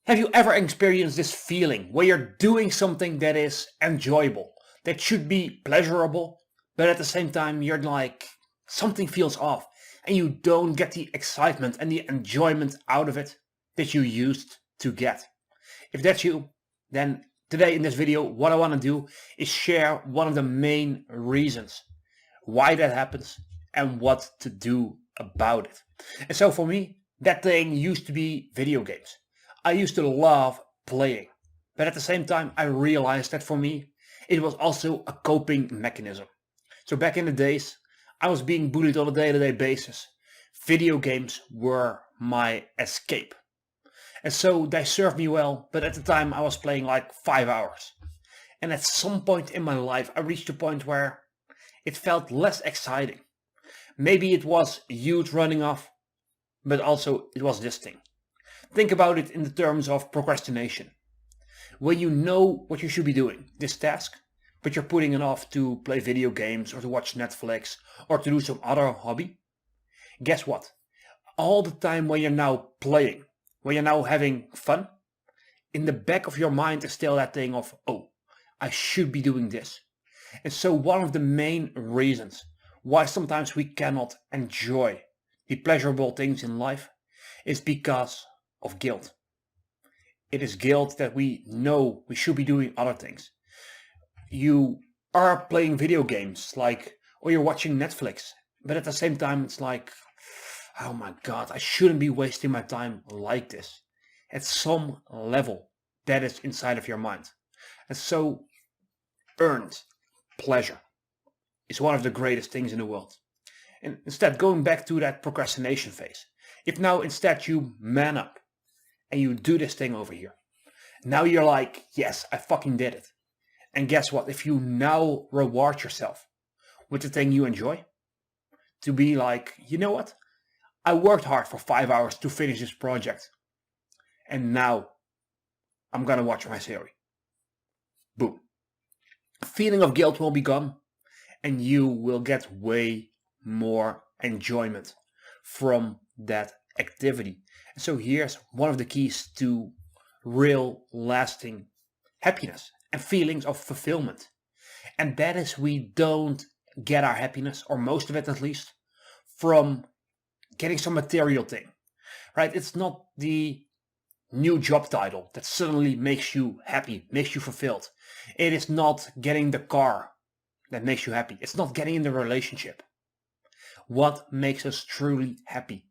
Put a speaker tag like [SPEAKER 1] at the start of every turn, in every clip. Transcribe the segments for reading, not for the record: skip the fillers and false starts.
[SPEAKER 1] Have you ever experienced this feeling where you're doing something that is enjoyable, that should be pleasurable, but at the same time you're like, something feels off and you don't get the excitement and the enjoyment out of it that you used to get? If that's you, then today in this video, what I want to do is share one of the main reasons why that happens and what to do about it. And so for me, that thing used to be video games. I used to love playing, but at the same time I realized that for me it was also a coping mechanism. So back in the days I was being bullied on a day-to-day basis. Video games were my escape. And so they served me well, but at the time I was playing like 5 hours. And at some point in my life I reached a point where it felt less exciting. Maybe it was youth running off, but also it was this thing. Think about it in the terms of procrastination. When you know what you should be doing, this task, but you're putting it off to play video games or to watch Netflix or to do some other hobby. Guess what? All the time when you're now playing, when you're now having fun, in the back of your mind is still that thing of, oh, I should be doing this. And so one of the main reasons why sometimes we cannot enjoy the pleasurable things in life is because of guilt. It is guilt that we know we should be doing other things. You are playing video games or you're watching Netflix, but at the same time it's like, oh my God, I shouldn't be wasting my time like this. At some level, that is inside of your mind. And so earned pleasure is one of the greatest things in the world. And instead, going back to that procrastination phase, if now instead you man up and you do this thing over here, now you're like, yes, I fucking did it. And guess what? If you now reward yourself with the thing you enjoy, to be like, you know what? I worked hard for 5 hours to finish this project. And now I'm gonna watch my series. Boom. Feeling of guilt will be gone and you will get way more enjoyment from that activity. And so here's one of the keys to real lasting happiness and feelings of fulfillment. And that is, we don't get our happiness, or most of it at least, from getting some material thing, right? It's not the new job title that suddenly makes you happy, makes you fulfilled. It is not getting the car that makes you happy. It's not getting in the relationship. What makes us truly happy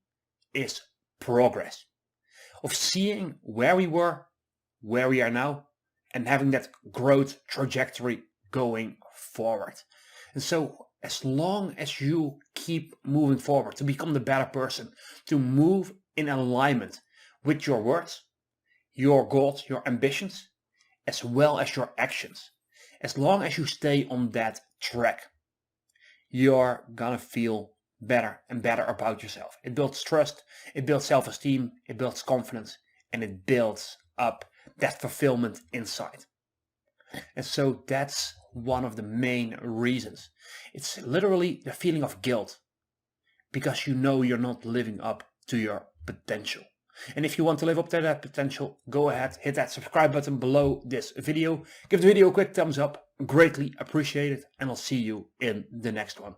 [SPEAKER 1] is progress. Of seeing where we were, where we are now, and having that growth trajectory going forward. And so as long as you keep moving forward to become the better person, to move in alignment with your words, your goals, your ambitions, as well as your actions, as long as you stay on that track, you're gonna feel better and better about yourself. It builds trust, it builds self-esteem, it builds confidence, and it builds up that fulfillment inside. And so that's one of the main reasons. It's literally the feeling of guilt because you know you're not living up to your potential. And if you want to live up to that potential, go ahead, hit that subscribe button below this video. Give the video a quick thumbs up, greatly appreciate it, and I'll see you in the next one.